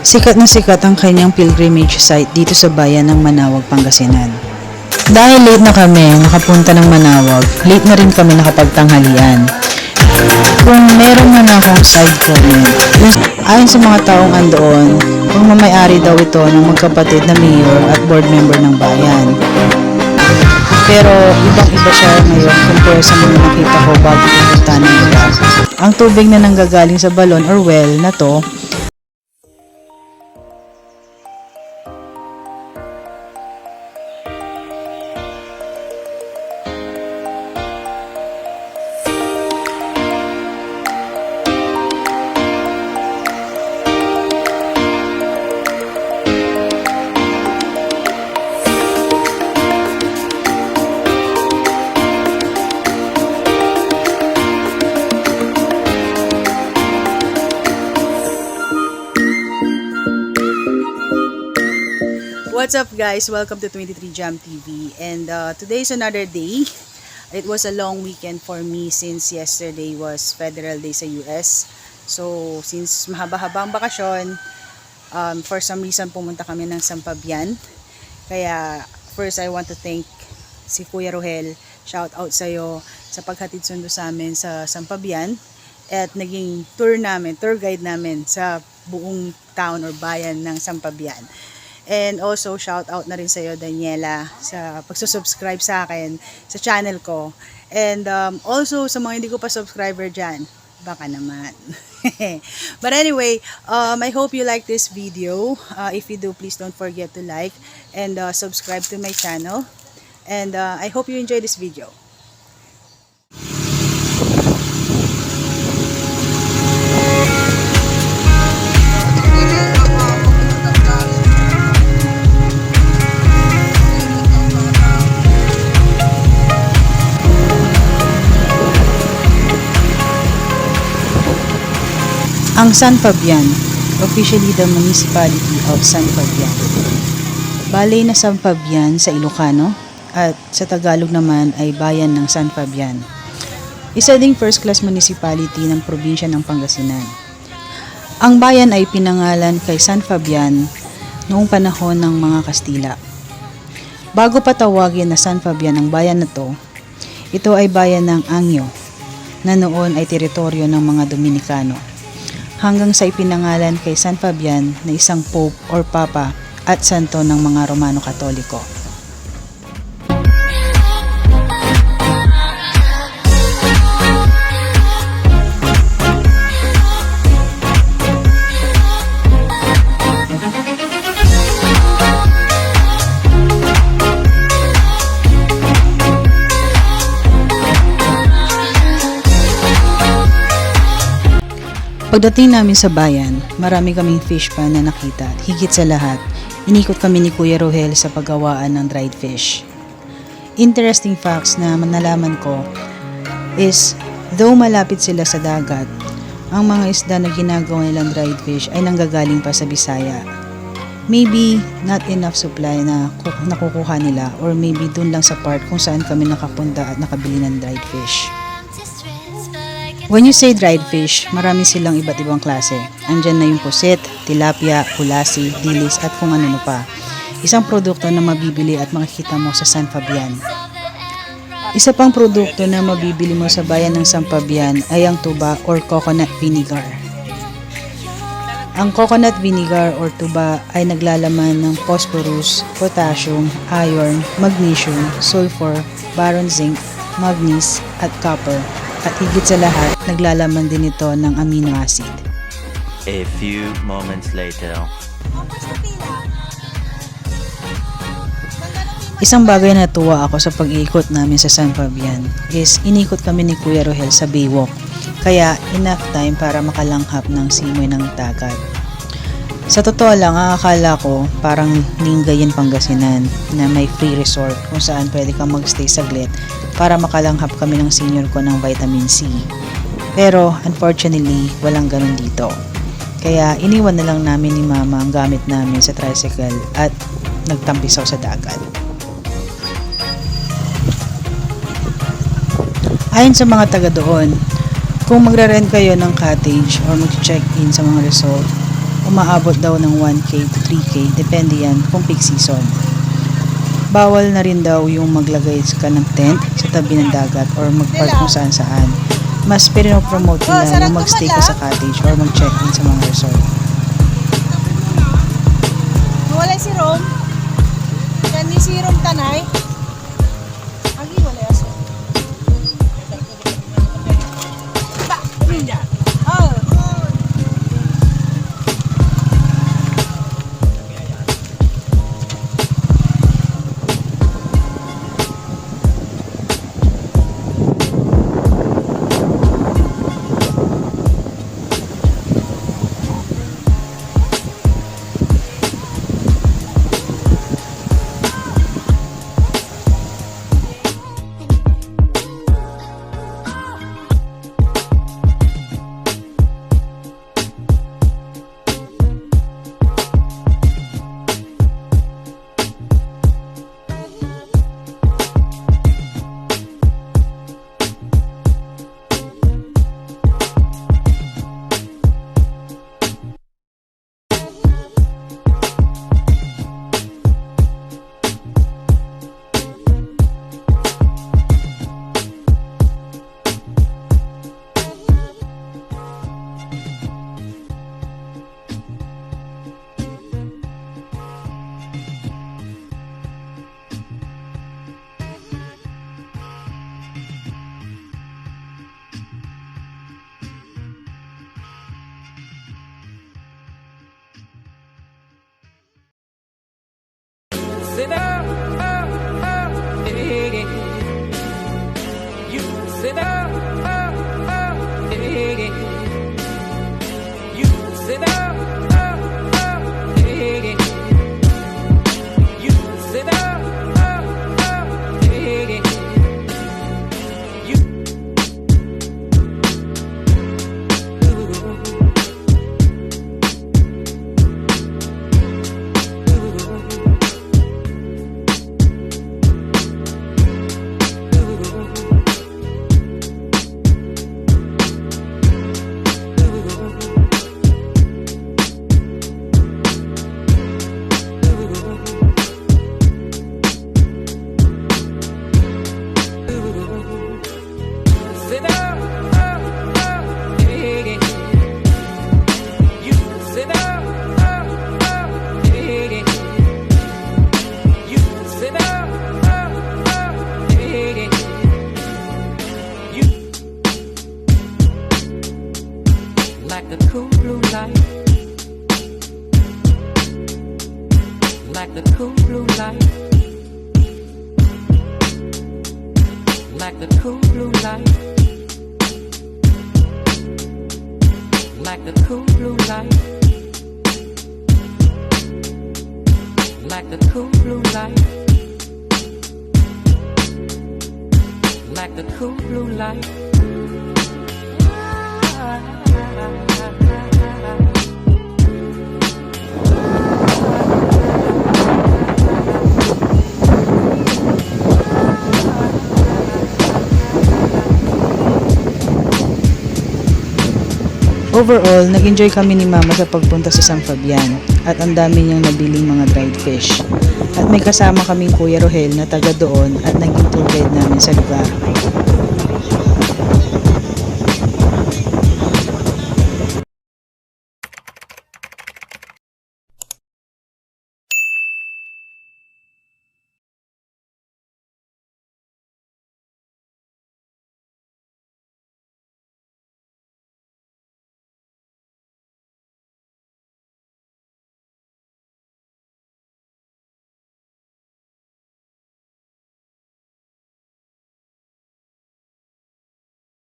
Sikat na sikat ang kanyang pilgrimage site dito sa bayan ng Manawag, Pangasinan. Dahil late na kami nakapunta ng Manawag, late na rin kami nakapagtanghalian. Kung meron man akong side comment, ayon sa mga taong andoon, kung mamayari daw ito ng magkapatid na mayor at board member ng bayan. Pero ibang-iba siya ngayon compare sa mga nakita ko bago pupunta ng lugar. Ang tubig na nanggagaling sa balon or well na to, what's up guys? Welcome to 23 Jam TV, and today is another day. It was a long weekend for me since yesterday was Federal Day sa US. So since mahaba-haba ang bakasyon, for some reason pumunta kami ng Sampabian. Kaya first I want to thank si Kuya Rohel. Shout out sa'yo sa paghatid sundo sa amin sa Sampabian at naging tour guide namin sa buong town or bayan ng Sampabian. And also, shout out na rin sa'yo, Daniela, sa pagsusubscribe sa akin, sa channel ko. And also, sa mga hindi ko pa subscriber dyan, baka naman. But anyway, I hope you like this video. If you do, please don't forget to like and subscribe to my channel. And I hope you enjoy this video. Ang San Fabian, officially the municipality of San Fabian. Balay na San Fabian sa Ilocano at sa Tagalog naman ay bayan ng San Fabian. Isa ding first class municipality ng probinsya ng Pangasinan. Ang bayan ay pinangalan kay San Fabian noong panahon ng mga Kastila. Bago patawagin na San Fabian ang bayan na to, ito ay bayan ng Anyo na noon ay teritoryo ng mga Dominikano. Hanggang sa ipinangalan kay San Fabian na isang Pope or Papa at santo ng mga Romano Katoliko. Pagdating namin sa bayan, marami kaming fish pan na nakita at higit sa lahat, inikot kami ni Kuya Rohel sa paggawaan ng dried fish. Interesting facts na nalaman ko is, though malapit sila sa dagat, ang mga isda na ginagawa nilang dried fish ay nanggagaling pa sa Bisaya. Maybe not enough supply na nakukuha nila, or maybe dun lang sa part kung saan kami nakapunta at nakabili ng dried fish. When you say dried fish, marami silang iba't ibang klase. Andyan na yung puset, tilapia, kulasi, dilis at kung ano pa. Isang produkto na mabibili at makikita mo sa San Fabian. Isa pang produkto na mabibili mo sa bayan ng San Fabian ay ang tuba or coconut vinegar. Ang coconut vinegar or tuba ay naglalaman ng phosphorus, potassium, iron, magnesium, sulfur, boron zinc, manganese at copper. At higit sa lahat, naglalaman din ito ng amino acid. A few moments later. Isang bagay na natuwa ako sa pag-iikot namin sa San Fabian is inikot kami ni Kuya Rohel sa Baywalk. Kaya enough time para makalanghap ng simoy ng dagat. Sa totoo lang, ang akala ko parang Lingayen, Pangasinan na may free resort kung saan pwede kang magstay saglit para makalanghap kami ng senior ko ng vitamin C. Pero unfortunately, walang ganun dito. Kaya iniwan na lang namin ni Mama ang gamit namin sa tricycle at nagtampisaw sa dagat. Ayon sa mga taga doon, kung magre-rent kayo ng cottage or mag-check-in sa mga resort umaabot daw ng 1K to 3K, depende yan kung peak season. Bawal na rin daw yung maglagay ka ng tent sa tabi ng dagat or magpark kung saan saan. Mas pinopromote nila na magstay ka sa cottage or mag-check-in sa mga resort. Wala si Rom. Yan ni si Rom Tanay. Agi wala aso. Oh. Sit up, hey, you sit up, hey, you sit up, hey, you sit up, hey, you. Sit up, hey, you sit up, hey, you sit up, hey, you. Like the cool blue light, like the cool blue light, like the cool blue light, like the cool blue light, like the cool blue light, like the cool blue light. Overall, nag-enjoy kami ni Mama sa pagpunta sa San Fabian at ang dami niyang nabiling mga dried fish. At may kasama kaming Kuya Rohel na taga doon at naging tour guide namin sa lugar.